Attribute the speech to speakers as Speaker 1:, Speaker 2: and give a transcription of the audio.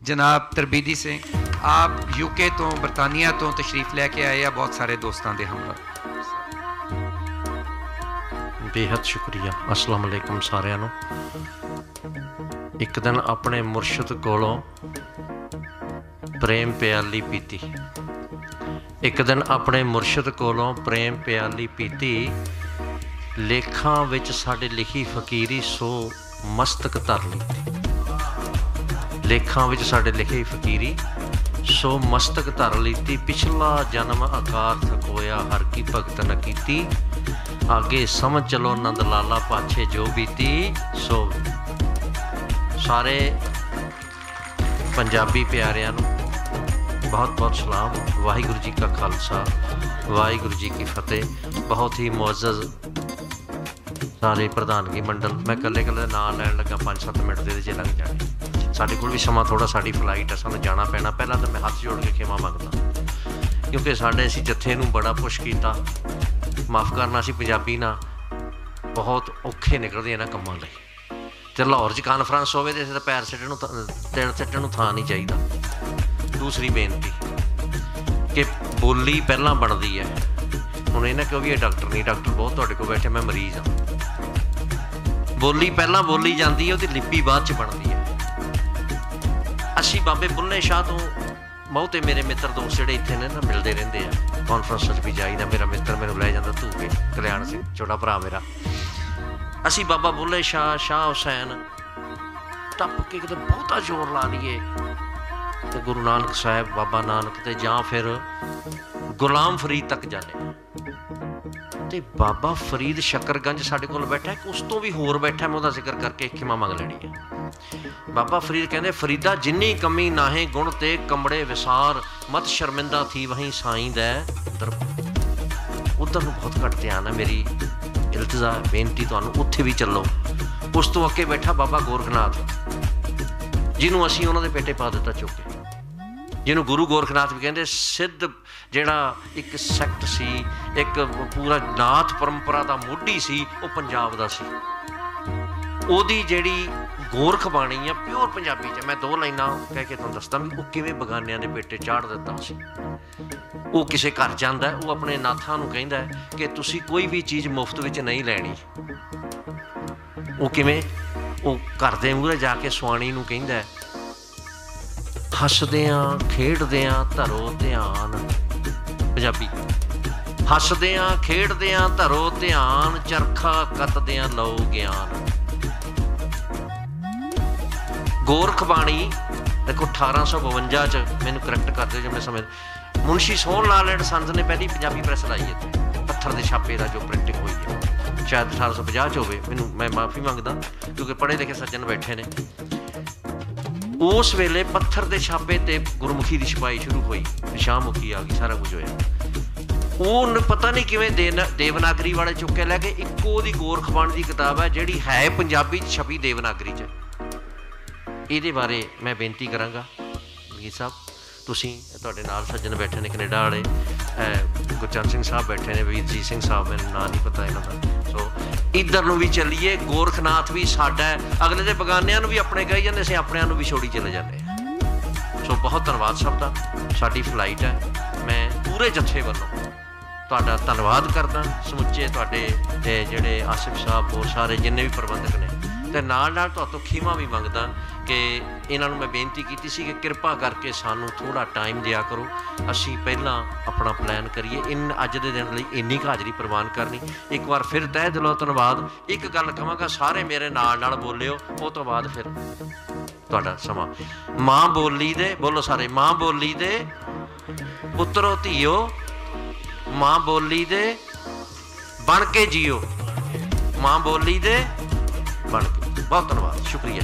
Speaker 1: जनाब तरबीदी सिंह, आप यूके तो बरतानिया तो तशरीफ लैके आए हैं बहुत सारे दोस्तों के हमला।
Speaker 2: बेहद शुक्रिया। अस्सलाम वालेकुम सारिਆਂ ਨੂੰ। एक दिन अपने मुर्शद कोलों प्रेम प्याली पीती। एक दिन अपने मुर्शद कोलों प्रेम प्याली पीती। लेखां विच साडे लिखी फकीरी सो मस्तक धर लीती। लेखां विच साडे लिखी फकीरी सो मस्तक धर लीती। पिछला जन्म आकार थकोया हर की भगत न कीती। आगे समझ चलो नंद लाला पाछे जो बीती सो। सारे पंजाबी प्यारिਆਂ ਨੂੰ बहुत बहुत सलाम। वाहिगुरु जी का खालसा वाहिगुरु जी की फतेह। बहुत ही मुअज़्ज़ज़ सारे प्रधानगी मंडल। मैं कल्ले कल्ले नाम लैन लगा 5-7 मिनट दे जे लग जाने। साडे कोल भी समा थोड़ा, साडी फ्लाइट है, सानूं जाना पैना। पहला तो मैं हथ जोड़ के खेमा मंगदा क्योंकि साडे असीं जत्थे नूं बड़ा पुश कीता। माफ़ करना असीं पंजाबी ना बहुत औखे निकलदे इन्हां कम्मां लई। ते लाहौर च कानफ्रेंस होवे ते इत्थे पैर सिੱਟਣ ਨੂੰ ਥਾਂ नहीं चाहिदा। दूसरी बेनती कि बोली पहला बनती है। हुण इन्हें क्यों भी ये डॉक्टर नहीं, डॉक्टर बहुत तुहाडे कोल बैठे, मैं मरीज़ हाँ। बोली पहला बोली जाती है, उसकी लिपि बाद च बनती है। असीं बाबे बुल्ले शाह तो बहुते मेरे मित्र दोस्त जिहड़े इत्थे ने ना मिलते रहंदे आ। कॉन्फ्रेंस भी जाईदा। मेरा मित्र मैनूं लै जांदा धू के, कल्याण सिंह छोटा भरा मेरा। असीं बाबा बुल्ले शाह, शाह हुसैन टप के किते बहुता जोर ला लीए तो गुरु नानक साहब, बाबा नानक ते जां फिर गुलाम फरीद तक जाने। तो बाबा फरीद शकरगंज साडे कोल बैठा है, उस तो भी होर बैठा। मैं उसका जिक्र करके खिमा मंग लैनी है। बाबा फरीद कहते फरीदा जिन्नी कमी नाहे गुण ते कमड़े विसार मत शर्मिंदा थी वहीं साईं दै दरबार। उधर बहुत घट ध्यान है। मेरी इल्तजा बेनती तुहानूं उत्थे भी चलो। उस तो अगे बैठा बाबा गोरखनाथ, जिन्हों असीं उन्हां दे पेटे पा दिता चुके, जिन्हों गुरु गोरखनाथ भी कहते। सिद्ध जिहड़ा एक सैक्ट सी, एक पूरा नाथ परंपरा का मोढी सी, वो पंजाब दा सी। ओदी जिहड़ी गोरख बाणी है प्योर पंजाबी च। मैं 2 लाइनां कह के तुहानूं दसदा भी वो किवें बगानियां दे पेटे चाढ़ दिता सी। वो किसी घर जांदा है, वो अपने नाथां नूं कहंदा है कि तुसीं कोई भी चीज़ मुफ्त विच नहीं लैणी। वो किवें, वो घर दे मूहरे जाके सुआणी नूं कहंदा है हसदियां खेडदियां धरो ध्यान। पंजाबी हसदियां खेडदियां धरो ध्यान चरखा कतदियां लो ज्ञान। गोरख बाणी देखो 1852 च, मैनूं करैक्ट कर दिओ जे मैं समझ, मुंशी सोहन लाल एंड संस ने पहली पंजाबी प्रैस लाई है। पत्थर के छापे का जो प्रिंटिंग हुई है शायद 1850 च होवे। मैनूं मैं माफ़ी मंगदा क्योंकि पढ़े लिखे सज्जन बैठे ने। उस वेले पत्थर के छापे ते गुरमुखी की छपाई शुरू हुई, शाहमुखी आ गई, सारा कुछ होया। वो पता नहीं किवें देवनागरी वाले चुके लैके इक्को दी गोरखबाणी की किताब है जिहड़ी है पंजाबी छपी देवनागरी च। इहदे बारे मैं बेनती करांगा वकील साहब, तुसीं तुहाडे नाल सज्जन बैठे ने कनेडा वाले, गुरचरण सिंह साहब बैठे ने, वीरजीत सिंह साहब, मैनूं नाम नहीं पता इन्हां दा। सो इधर नूं भी चलीए। गोरखनाथ भी साडा है। अगले दे बगानियां नूं भी अपने कही जांदे, असीं अपणिआं नूं भी छोड़ी चले जांदे। सो बहुत धन्नवाद सब दा। साडी फ्लाइट है, मैं पूरे जत्थे वल्लों तुहाडा धन्नवाद करदा। समुचे तुहाडे जिहड़े आसिफ साहब होर सारे जिन्ने भी प्रबंधक ने, ते नाल नाल तुहातों खीमा भी मंगदा कि इन्हां नूं मैं बेनती कीती सी कि किरपा करके सानूं थोड़ा टाइम दिया करो। असीं पहिलां अपना प्लान करिए। इन अज दे दिन लई इन्नी क हाज़री प्रवान करनी। एक बार फिर तह दिलों धन्नवाद। एक गल कहांगा, सारे मेरे नाल बोलिओ, उस तो बाद फिर तुहाडा समा। माँ बोली दे, बोलो सारे, माँ बोली दे पुत्रो धीओ, माँ बोली दे बन के जियो, माँ बोली दे बन के। बहुत धन्यवाद, शुक्रिया।